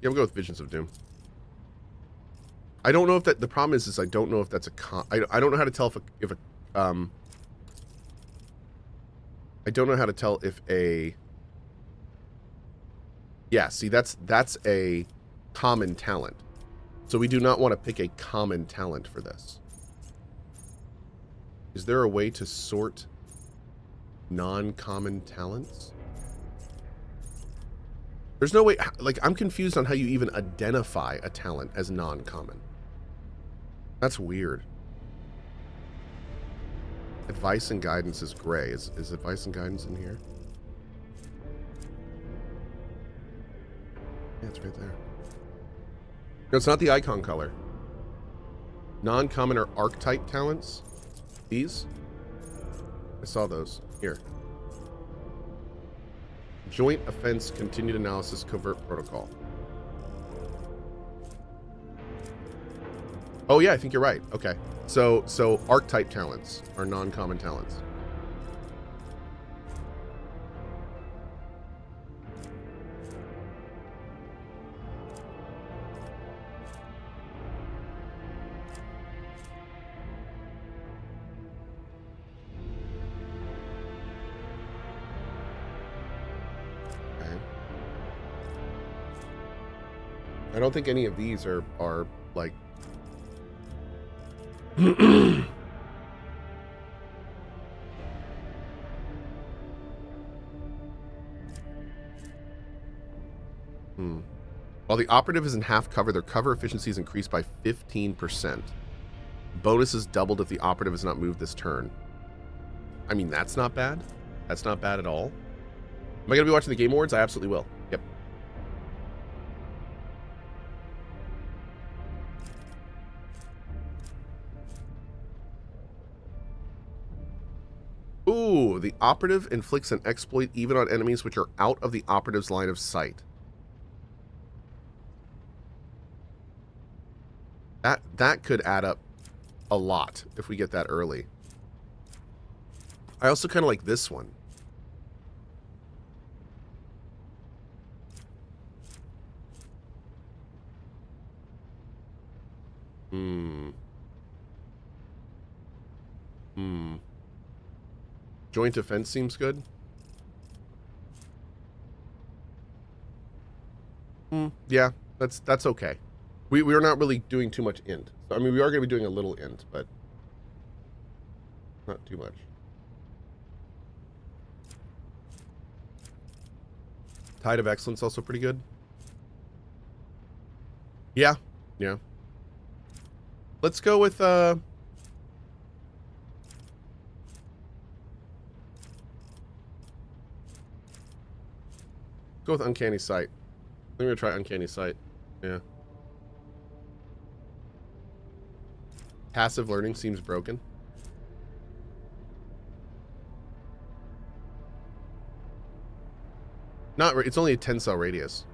Yeah, we'll go with Visions of Doom. I don't know if that... The problem is I don't know if that's a... I don't know how to tell if a I don't know how to tell if a... Yeah, see, that's a common talent. So we do not want to pick a common talent for this. Is there a way to sort non-common talents? There's no way... Like, I'm confused on how you even identify a talent as non-common. That's weird. Advice and guidance is gray. Is advice and guidance in here? Yeah, it's right there. No, it's not the icon color. Non-common or archetype talents. These? I saw those. Here. Joint offense, continued analysis, covert protocol. Oh yeah, I think you're right. Okay. So archetype talents are non-common talents. Okay. I don't think any of these are like While the operative is in half cover, their cover efficiency is increased by 15%. Bonuses doubled if the operative is not moved this turn. I mean, that's not bad. That's not bad at all. Am I going to be watching the Game Awards? I absolutely will. Yep. Ooh, the operative inflicts an exploit even on enemies which are out of the operative's line of sight. That could add up a lot if we get that early. I also kind of like this one. Joint defense seems good. Yeah, that's okay. We're not really doing too much int. So, I mean, we are going to be doing a little int, but not too much. Tide of Excellence also pretty good. Yeah, yeah. Let's go with go with Uncanny Sight. I'm gonna try Uncanny Sight. Yeah. Passive learning seems broken. Not. It's only a 10-cell radius.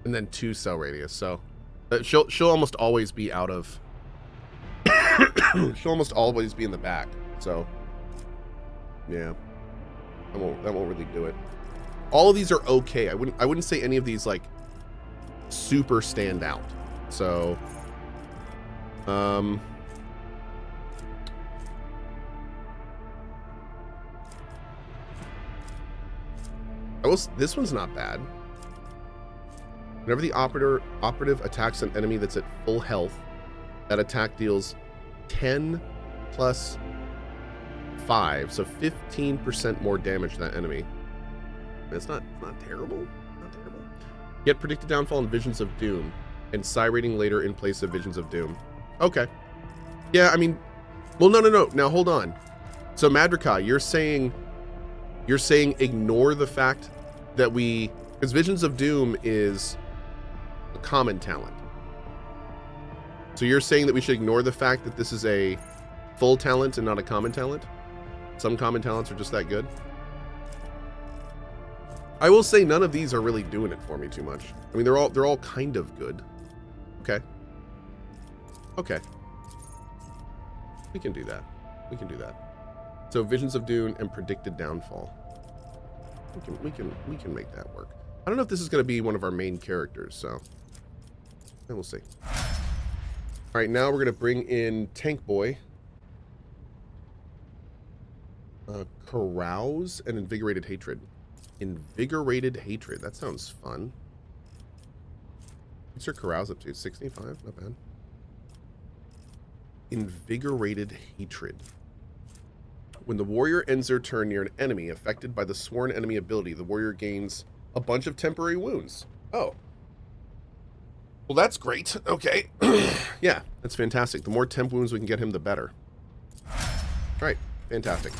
And then 2-cell radius. So she'll almost always be out of. She'll almost always be in the back. So yeah, that won't really do it. All of these are okay. I wouldn't say any of these like super stand out. So this one's not bad. Whenever the operative attacks an enemy that's at full health, that attack deals 10 plus 5, so 15% more damage to that enemy. It's not terrible. Not terrible. Get predicted downfall in Visions of Doom, and psi rating later in place of Visions of Doom. Okay. Yeah, I mean, well, no. Now hold on. So Madrika, you're saying ignore the fact that because Visions of Doom is a common talent. So you're saying that we should ignore the fact that this is a full talent and not a common talent? Some common talents are just that good? I will say none of these are really doing it for me too much. I mean, they're all kind of good. Okay. Okay. We can do that. We can do that. So Visions of Doom and Predicted Downfall. We can make that work. I don't know if this is going to be one of our main characters, so we'll see. All right, now we're going to bring in Tank Boy. Carouse and Invigorated Hatred. Invigorated Hatred. That sounds fun. What's your Carouse up to? 65? Not bad. Invigorated Hatred. When the warrior ends their turn near an enemy affected by the sworn enemy ability, the warrior gains a bunch of temporary wounds. Oh. Well, that's great. Okay. Yeah, that's fantastic. The more temp wounds we can get him, the better. All right. Fantastic.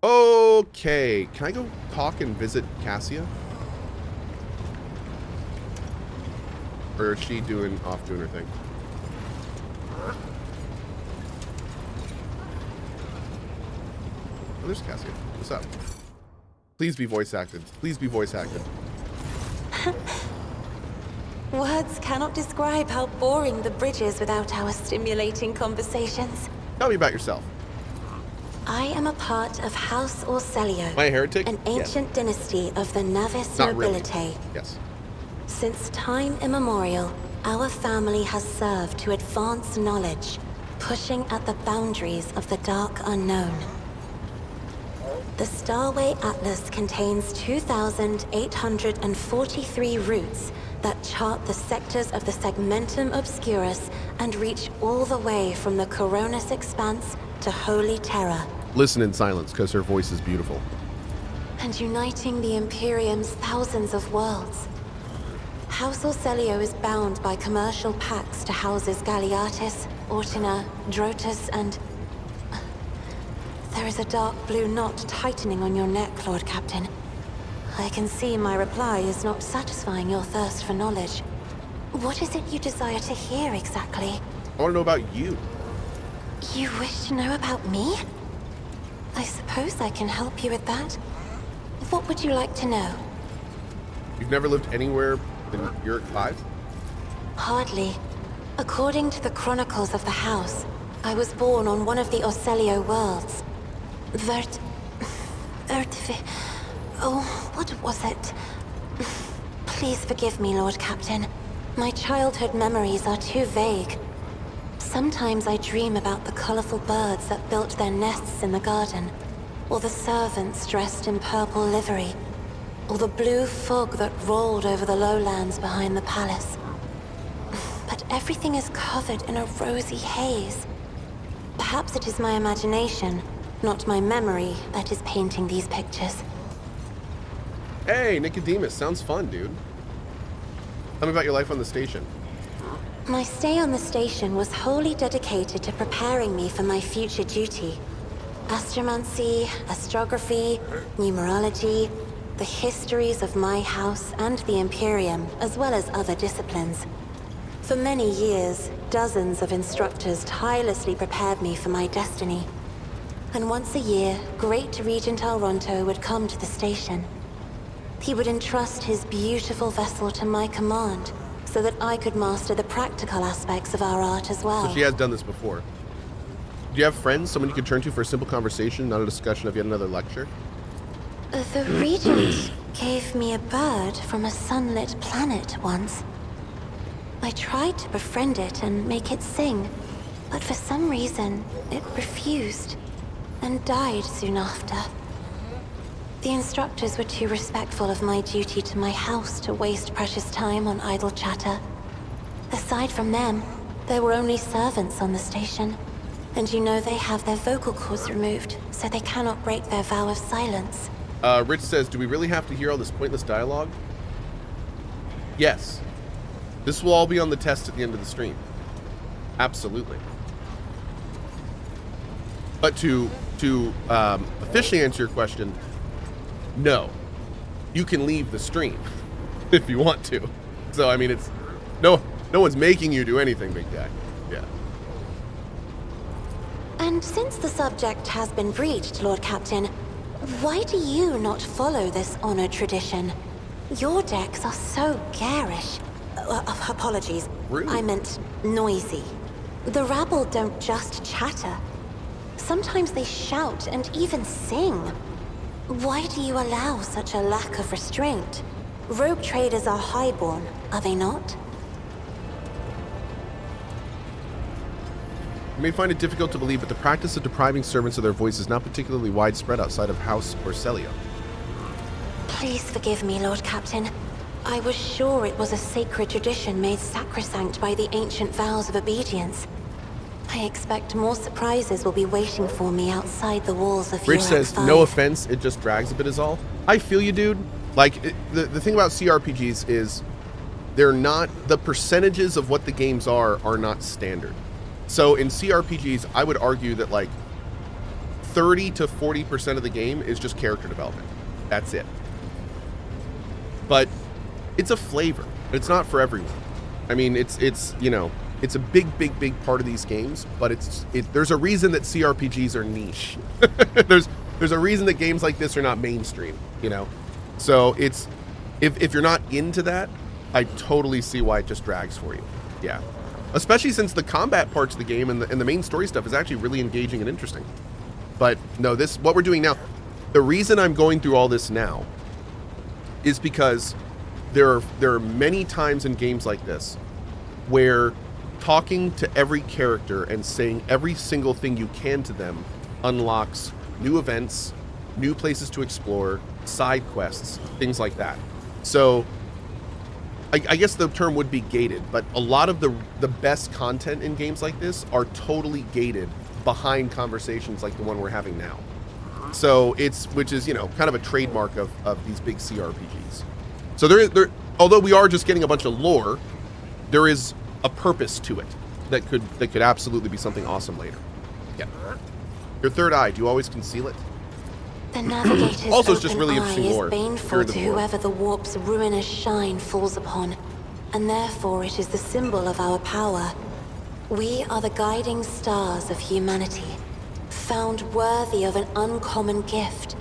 Okay. Can I go talk and visit Cassia? Or is she off doing her thing? Oh, there's Cassia. What's up? Please be voice acted. Please be voice acted. Words cannot describe how boring the bridge is without our stimulating conversations. Tell me about yourself. I am a part of House Orselio. Am I a heretic? An ancient dynasty of the Navis nobility. Really. Yes. Since time immemorial, our family has served to advance knowledge, pushing at the boundaries of the dark unknown. The Starway Atlas contains 2,843 routes that chart the sectors of the Segmentum Obscurus and reach all the way from the Coronis Expanse to Holy Terra. Listen in silence, because her voice is beautiful. And uniting the Imperium's thousands of worlds. House Orselio is bound by commercial pacts to houses Galeatis, Ortina, Drotus, and... There is a dark blue knot tightening on your neck, Lord Captain. I can see my reply is not satisfying your thirst for knowledge. What is it you desire to hear exactly? I want to know about you. You wish to know about me? I suppose I can help you with that. What would you like to know? You've never lived anywhere in Uric 5? Hardly. According to the chronicles of the house, I was born on one of the Orselio worlds. Oh, what was it? Please forgive me, Lord Captain. My childhood memories are too vague. Sometimes I dream about the colorful birds that built their nests in the garden, or the servants dressed in purple livery, or the blue fog that rolled over the lowlands behind the palace. But everything is covered in a rosy haze. Perhaps it is my imagination, not my memory, that is painting these pictures. Hey, Nicodemus, sounds fun, dude. Tell me about your life on the station. My stay on the station was wholly dedicated to preparing me for my future duty. Astromancy, astrography, numerology, the histories of my house and the Imperium, as well as other disciplines. For many years, dozens of instructors tirelessly prepared me for my destiny. And once a year, Great Regent Alronto would come to the station. He would entrust his beautiful vessel to my command, so that I could master the practical aspects of our art as well. So she has done this before. Do you have friends, someone you could turn to for a simple conversation, not a discussion of yet another lecture? The Regent gave me a bird from a sunlit planet once. I tried to befriend it and make it sing, but for some reason, it refused, and died soon after. The instructors were too respectful of my duty to my house to waste precious time on idle chatter. Aside from them, there were only servants on the station. And you know they have their vocal cords removed, so they cannot break their vow of silence. Rich says, do we really have to hear all this pointless dialogue? Yes. This will all be on the test at the end of the stream. Absolutely. But to officially answer your question, no. You can leave the stream if you want to. So, I mean, it's... No one's making you do anything, big guy. Yeah. And since the subject has been breached, Lord Captain, why do you not follow this honored tradition? Your decks are so garish. Apologies. Rude. I meant noisy. The rabble don't just chatter. Sometimes they shout and even sing. Why do you allow such a lack of restraint? Rogue traders are highborn, are they not? You may find it difficult to believe, but the practice of depriving servants of their voice is not particularly widespread outside of House or Celia. Please forgive me, Lord Captain. I was sure it was a sacred tradition made sacrosanct by the ancient vows of obedience. I expect more surprises will be waiting for me outside the walls of Rich Urac says, 5. no offense, it just drags a bit is all. I feel you, dude. Like, the thing about CRPGs is they're not, the percentages of what the games are not standard. So in CRPGs, I would argue that like 30 to 40% of the game is just character development. That's it. But it's a flavor. It's not for everyone. I mean, it's you know, it's a big part of these games, but there's a reason that CRPGs are niche. there's a reason that games like this are not mainstream, you know? So it's, if you're not into that, I totally see why it just drags for you. Yeah. Especially since the combat parts of the game and the main story stuff is actually really engaging and interesting. But no, what we're doing now, the reason I'm going through all this now is because there are many times in games like this where talking to every character and saying every single thing you can to them unlocks new events, new places to explore, side quests, things like that. So I guess the term would be gated, but a lot of the best content in games like this are totally gated behind conversations like the one we're having now. So which is, you know, kind of a trademark of these big CRPGs. So there, although we are just getting a bunch of lore, there is a purpose to it that could absolutely be something awesome later. Yeah. Your third eye, do you always conceal it? The Navigator's Also, it's just open really eye interesting is lore. baneful to whoever the warp's ruinous shine falls upon, and therefore it is the symbol of our power. We are the guiding stars of humanity, found worthy of an uncommon gift,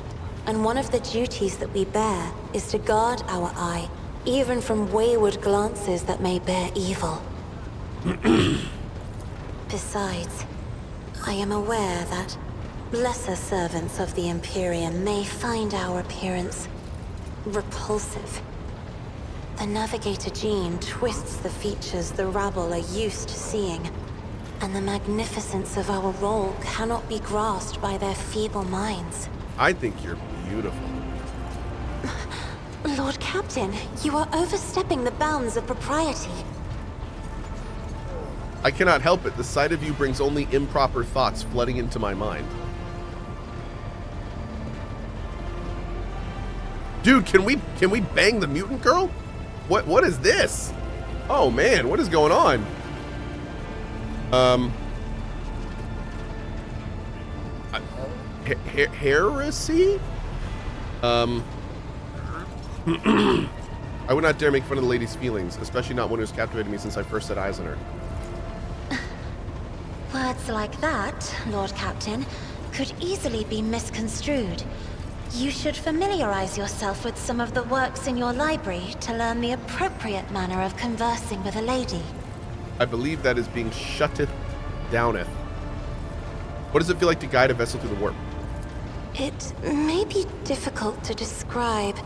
and one of the duties that we bear is to guard our eye, even from wayward glances that may bear evil. Besides, I am aware that lesser servants of the Imperium may find our appearance repulsive. The Navigator gene twists the features the rabble are used to seeing, and the magnificence of our role cannot be grasped by their feeble minds. I think you're beautiful. Lord Captain, you are overstepping the bounds of propriety. I cannot help it. The sight of you brings only improper thoughts flooding into my mind. Dude, can we bang the mutant girl? What is this? Oh man, what is going on? Heresy? I would not dare make fun of the lady's feelings, especially not one who's captivated me since I first set eyes on her. Words like that, Lord Captain, could easily be misconstrued. You should familiarize yourself with some of the works in your library to learn the appropriate manner of conversing with a lady. I believe that is being shutteth downeth. What does it feel like to guide a vessel through the warp? It may be difficult to describe.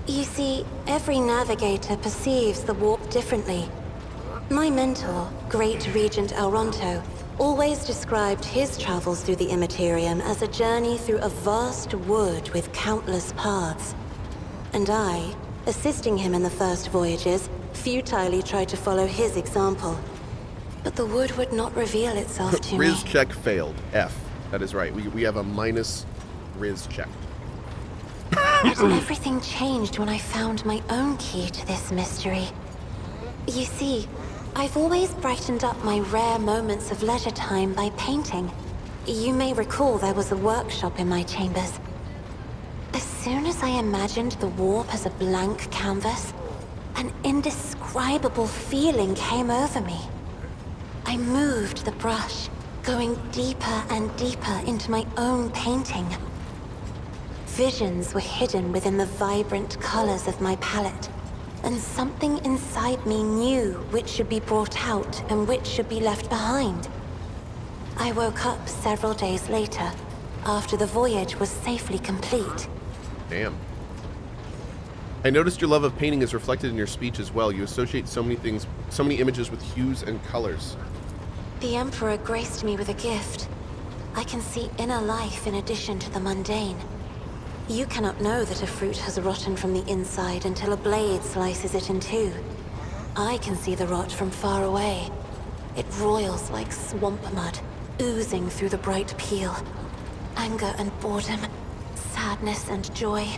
You see, every navigator perceives the warp differently. My mentor, Great Regent Elronto, always described his travels through the Immaterium as a journey through a vast wood with countless paths. And I, assisting him in the first voyages, futilely tried to follow his example. But the wood would not reveal itself to me. Riz check failed. F. That is right. We have a minus Riz check. But everything changed when I found my own key to this mystery. You see, I've always brightened up my rare moments of leisure time by painting. You may recall there was a workshop in my chambers. As soon as I imagined the warp as a blank canvas, an indescribable feeling came over me. I moved the brush, going deeper and deeper into my own painting. Visions were hidden within the vibrant colors of my palette, and something inside me knew which should be brought out and which should be left behind. I woke up several days later, after the voyage was safely complete, Damn. I noticed your love of painting is reflected in your speech as well. You associate so many things, so many images with hues and colors. The Emperor graced me with a gift. I can see inner life in addition to the mundane. You cannot know that a fruit has rotten from the inside until a blade slices it in two. I can see the rot from far away. It roils like swamp mud, oozing through the bright peel. Anger and boredom, sadness and joy.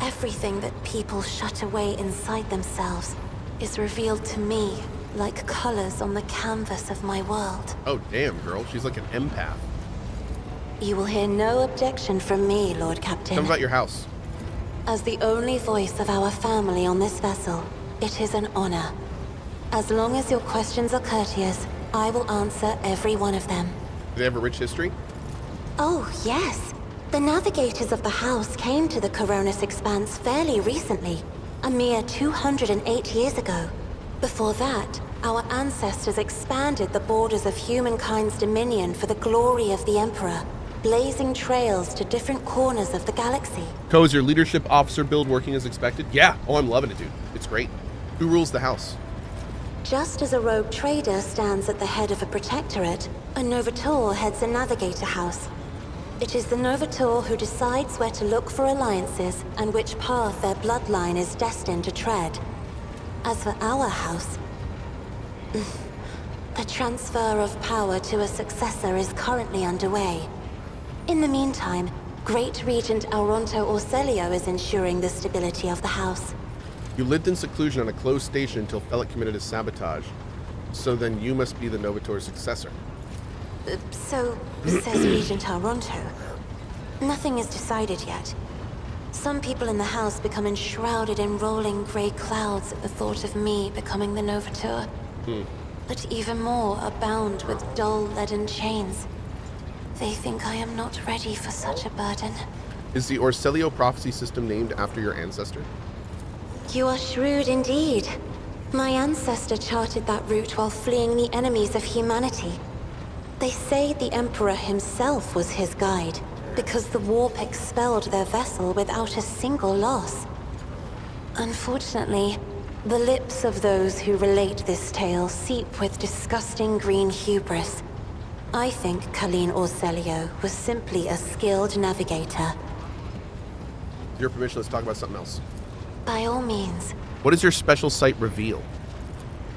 Everything that people shut away inside themselves is revealed to me like colors on the canvas of my world. Oh, damn, girl. She's like an empath. You will hear no objection from me, Lord Captain. Tell me about your house. As the only voice of our family on this vessel, it is an honor. As long as your questions are courteous, I will answer every one of them. Do they have a rich history? Oh, yes. The navigators of the house came to the Coronis Expanse fairly recently, a mere 208 years ago. Before that, our ancestors expanded the borders of humankind's dominion for the glory of the Emperor, blazing trails to different corners of the galaxy. Cohh, is your leadership officer build working as expected? Yeah. Oh, I'm loving it, dude. It's great. Who rules the house? Just as a rogue trader stands at the head of a protectorate, a Novator heads a Navigator house. It is the Novator who decides where to look for alliances and which path their bloodline is destined to tread. As for our house, the transfer of power to a successor is currently underway. In the meantime, Great Regent Auronto Orselio is ensuring the stability of the house. You lived in seclusion on a closed station until Felix committed a sabotage. So then you must be the Novator's successor. So says Regent Auronto. Nothing is decided yet. Some people in the house become enshrouded in rolling gray clouds at the thought of me becoming the Novator. But even more are bound with dull leaden chains. They think I am not ready for such a burden. Is the Orselio prophecy system named after your ancestor? You are shrewd indeed. My ancestor charted that route while fleeing the enemies of humanity. They say the Emperor himself was his guide, because the warp expelled their vessel without a single loss. Unfortunately, the lips of those who relate this tale seep with disgusting green hubris. I think Colleen Orselio was simply a skilled navigator. With your permission, let's talk about something else. By all means. What does your special site reveal?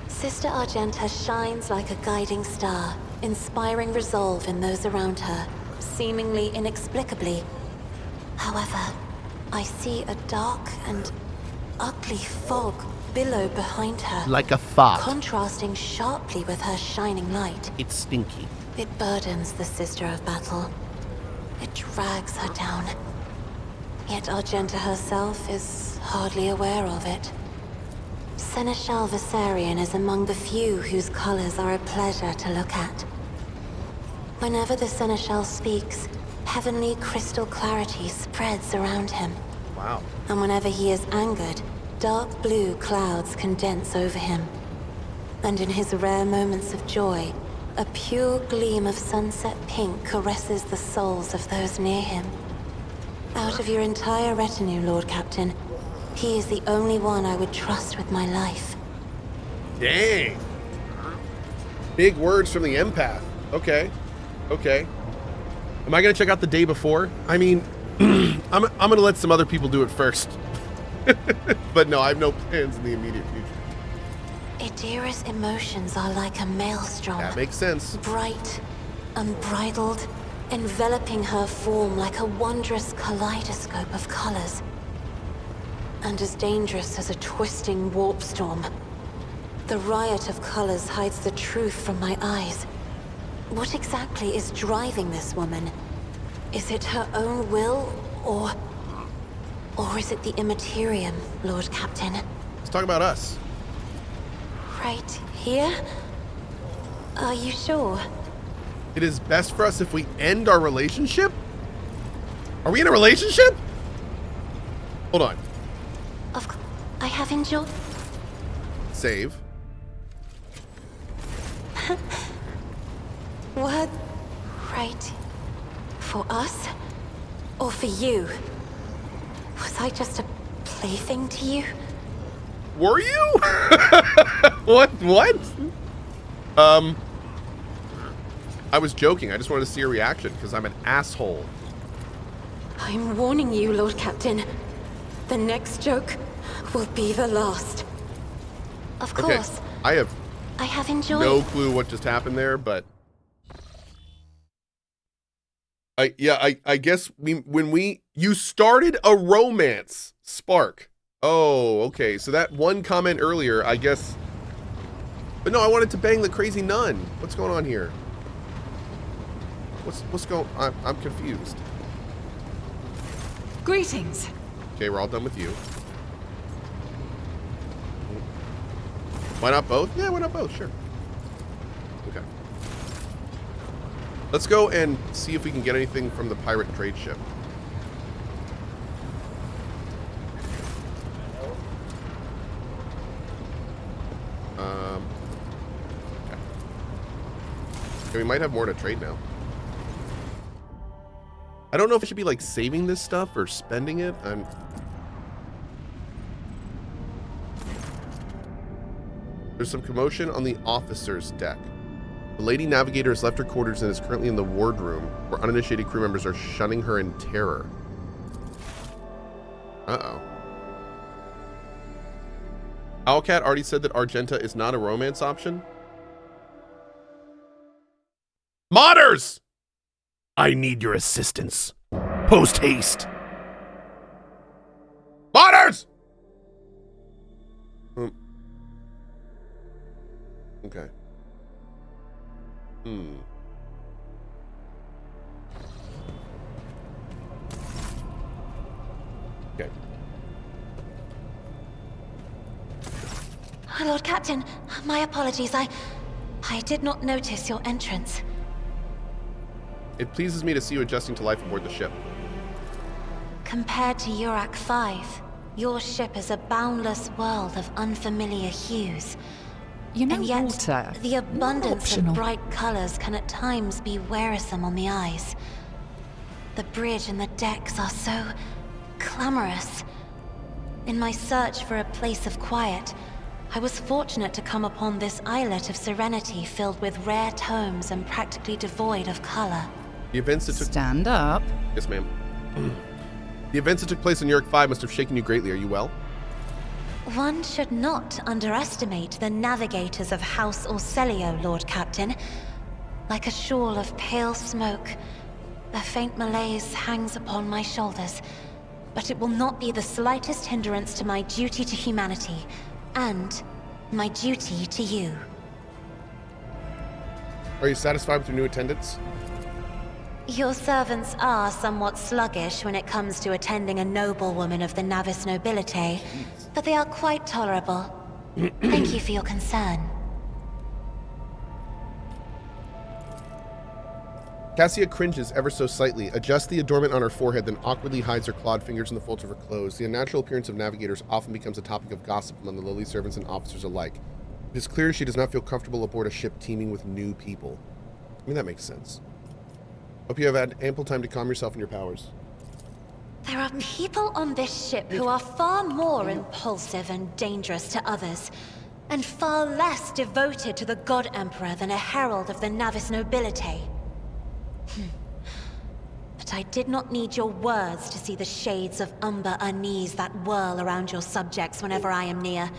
Sister Argenta shines like a guiding star, inspiring resolve in those around her, seemingly inexplicably. However, I see a dark and ugly fog billow behind her. Like a fart. Contrasting sharply with her shining light. It's stinky. It burdens the Sister of Battle. It drags her down. Yet Argenta herself is hardly aware of it. Seneschal Viserion is among the few whose colors are a pleasure to look at. Whenever the Seneschal speaks, heavenly crystal clarity spreads around him. Wow. And whenever he is angered, dark blue clouds condense over him. And in his rare moments of joy, a pure gleam of sunset pink caresses the souls of those near him. Out of your entire retinue, Lord Captain, he is the only one I would trust with my life. Dang. Big words from the empath. Okay. Okay. Am I going to check out the day before? I mean, I'm going to let some other people do it first. But no, I have no plans in the immediate future. Idira's emotions are like a maelstrom. That makes sense. Bright, unbridled, enveloping her form like a wondrous kaleidoscope of colors. And as dangerous as a twisting warp storm. The riot of colors hides the truth from my eyes. What exactly is driving this woman? Is it her own will, or is it the Immaterium, Lord Captain? Let's talk about us. Right here? Are you sure? It is best for us if we end our relationship? Are we in a relationship? Hold on. I have enjoyed... Save. What? Right. For us? Or for you? Was I just a plaything to you? Were you? What? I was joking. I just wanted to see your reaction because I'm an asshole. I'm warning you, Lord Captain. The next joke will be the last. Of course. Okay, I have enjoyed no clue what just happened there, but I guess you started a romance spark. Oh, okay. So that one comment earlier, I guess. But no, I wanted to bang the crazy nun. What's going on here? What's going? I'm confused. Greetings. Okay, we're all done with you. Why not both? Yeah, why not both? Sure. Okay. Let's go and see if we can get anything from the pirate trade ship. Okay, we might have more to trade now. I don't know if I should be like saving this stuff or spending it. There's some commotion on the officer's deck. The Lady Navigator has left her quarters and is currently in the wardroom, where uninitiated crew members are shunning her in terror. Uh-oh. Owlcat already said that Argenta is not a romance option. Modders! I need your assistance. Post haste. Modders! Okay. Okay. Lord Captain, my apologies. I did not notice your entrance. It pleases me to see you adjusting to life aboard the ship. Compared to Urak 5, your ship is a boundless world of unfamiliar hues. You know, and yet, water. the abundance optional. of bright colors can at times be wearisome on the eyes. The bridge and the decks are so clamorous. In my search for a place of quiet, I was fortunate to come upon this islet of serenity filled with rare tomes and practically devoid of color. The events that took... Stand up. Yes, ma'am. The events that took place in Urak 5 must have shaken you greatly. Are you well? One should not underestimate the navigators of House Orselio, Lord Captain. Like a shawl of pale smoke, a faint malaise hangs upon my shoulders, but it will not be the slightest hindrance to my duty to humanity, and my duty to you. Are you satisfied with your new attendants? Your servants are somewhat sluggish when it comes to attending a noblewoman of the Navis nobility, but they are quite tolerable. Thank you for your concern. Cassia cringes ever so slightly, adjusts the adornment on her forehead, then awkwardly hides her clawed fingers in the folds of her clothes. The unnatural appearance of navigators often becomes a topic of gossip among the lowly servants and officers alike. It is clear she does not feel comfortable aboard a ship teeming with new people. I mean, that makes sense. Hope you have had ample time to calm yourself and your powers. There are people on this ship who are far more impulsive and dangerous to others, and far less devoted to the God Emperor than a herald of the Navis nobility. But I did not need your words to see the shades of umber unease that whirl around your subjects whenever I am near.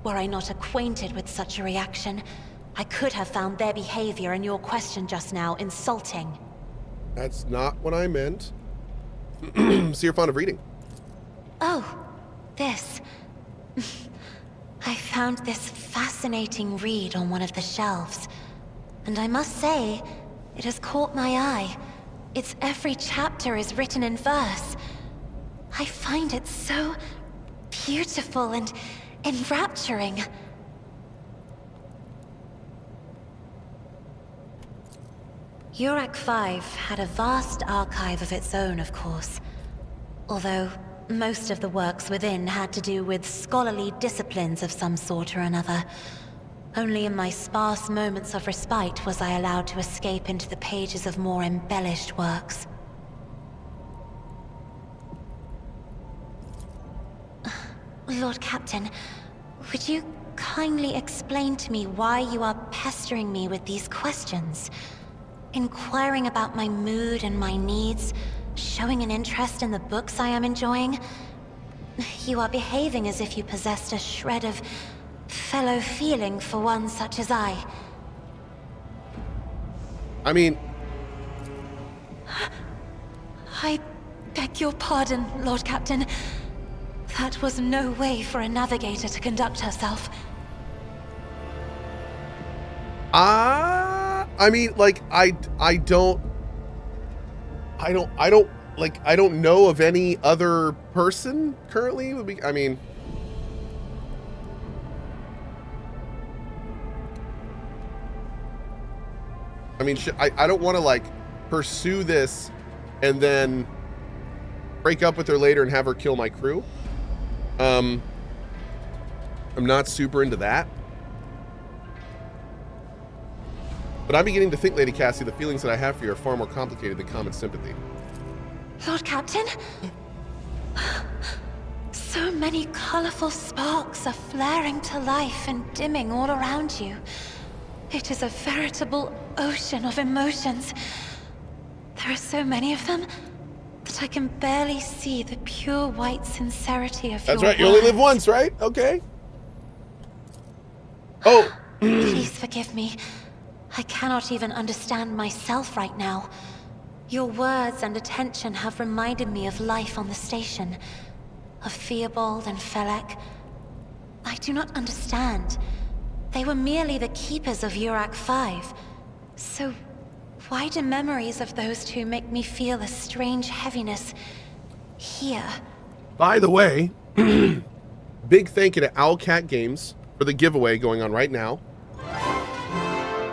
Were I not acquainted with such a reaction, I could have found their behavior and your question just now insulting. That's not what I meant. So you're fond of reading? Oh, this. I found this fascinating read on one of the shelves, and I must say, it has caught my eye. Its every chapter is written in verse. I find it so beautiful and enrapturing. Urak 5 had a vast archive of its own, of course. Although most of the works within had to do with scholarly disciplines of some sort or another. Only in my sparse moments of respite was I allowed to escape into the pages of more embellished works. Lord Captain, would you kindly explain to me why you are pestering me with these questions? Inquiring about my mood and my needs, showing an interest in the books I am enjoying. You are behaving as if you possessed a shred of fellow feeling for one such as I. I mean... I beg your pardon, Lord Captain. That was no way for a navigator to conduct herself. I mean, like, I don't know of any other person currently. I mean, I don't want to like pursue this and then break up with her later and have her kill my crew. I'm not super into that. But I'm beginning to think, Lady Cassie, the feelings that I have for you are far more complicated than common sympathy. Lord Captain? So many colorful sparks are flaring to life and dimming all around you. It is a veritable ocean of emotions. There are so many of them that I can barely see the pure white sincerity of your words. That's right, you only live once, right? Okay. Oh. Please forgive me. I cannot even understand myself right now. Your words and attention have reminded me of life on the station, of Theobald and Felek. I do not understand. They were merely the keepers of Urak 5. So why do memories of those two make me feel a strange heaviness here? By the way, big thank you to Owlcat Games for the giveaway going on right now.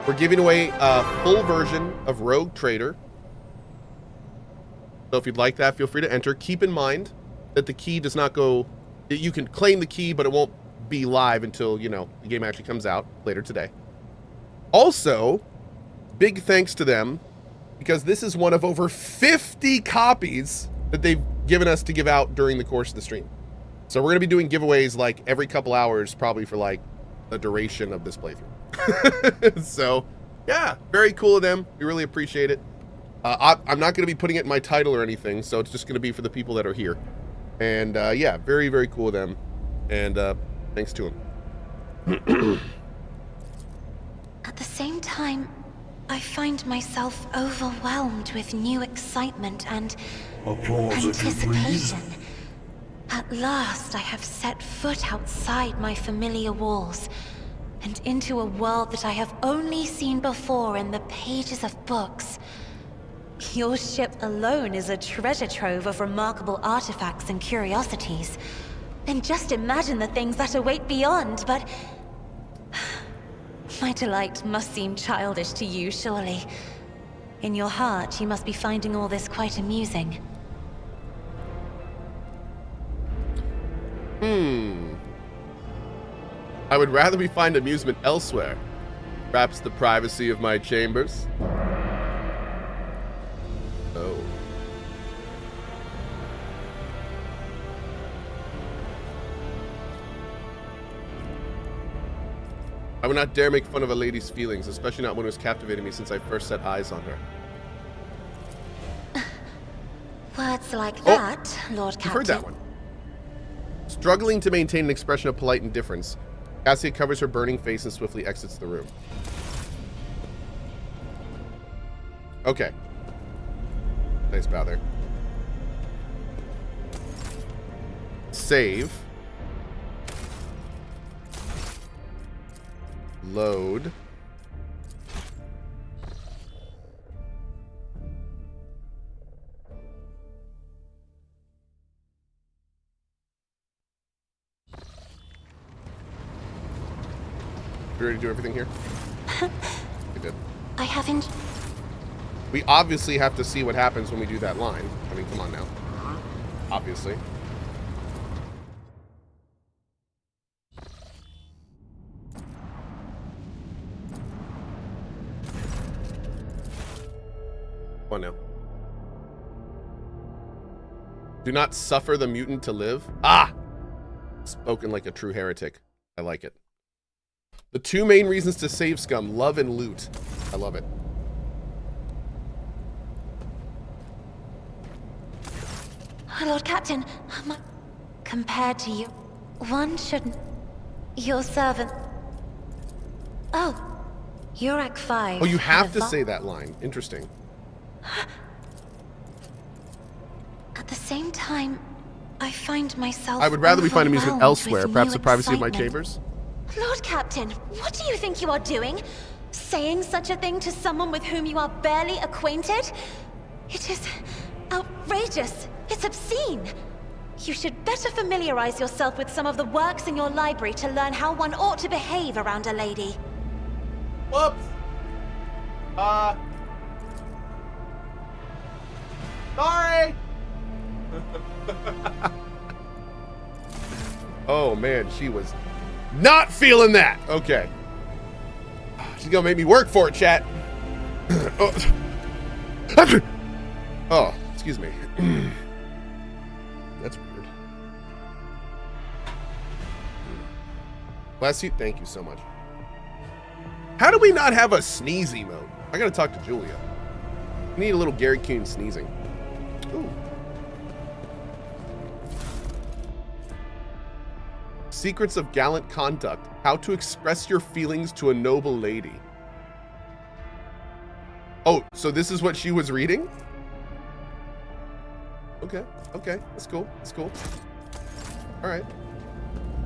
We're giving away a full version of Rogue Trader. So if you'd like that, feel free to enter. Keep in mind that the key does not go... You can claim the key, but it won't be live until, you know, the game actually comes out later today. Also, big thanks to them, because this is one of over 50 copies that they've given us to give out during the course of the stream. So we're going to be doing giveaways like every couple hours, probably for like the duration of this playthrough. So, yeah, very cool of them. We really appreciate it. I'm not going to be putting it in my title or anything, so it's just going to be for the people that are here. And yeah, very, very cool of them. And thanks to them. At the same time, I find myself overwhelmed with new excitement and anticipation. At last, I have set foot outside my familiar walls and into a world that I have only seen before in the pages of books. Your ship alone is a treasure trove of remarkable artifacts and curiosities. And just imagine the things that await beyond, but... My delight must seem childish to you, surely. In your heart, you must be finding all this quite amusing. I would rather we find amusement elsewhere. Perhaps the privacy of my chambers. Oh. I would not dare make fun of a lady's feelings, especially not one who has captivated me since I first set eyes on her. Words like that, Lord Captain. You've heard that one. Struggling to maintain an expression of polite indifference, Cassia covers her burning face and swiftly exits the room. Okay. Nice bow there. Save. Load. You ready to do everything here? We did. I haven't... We obviously have to see what happens when we do that line. I mean, come on now. Obviously. Come on now. Do not suffer the mutant to live. Ah! Spoken like a true heretic. I like it. The 2 main reasons to save scum, love and loot. I love it. Lord Captain, compared to you, one shouldn't... Your servant... Oh, you're Act 5. Oh, you have to say that line. Interesting. At the same time, I find myself... I would rather we find amusement overwhelmed elsewhere, with perhaps new the privacy of my excitement. chambers. Lord Captain, what do you think you are doing? Saying such a thing to someone with whom you are barely acquainted? It is outrageous. It's obscene. You should better familiarize yourself with some of the works in your library to learn how one ought to behave around a lady. Whoops. Sorry. Oh man, she was not feeling that. Okay. She's gonna make me work for it, chat. Oh, excuse me. That's weird. Last seat, thank you so much. How do we not have a sneeze emote? I gotta talk to Julia. We need a little Gary Kuhn sneezing. Ooh. Secrets of gallant conduct. How to express your feelings to a noble lady. Oh, so this is what she was reading? Okay, okay, that's cool, that's cool. All right.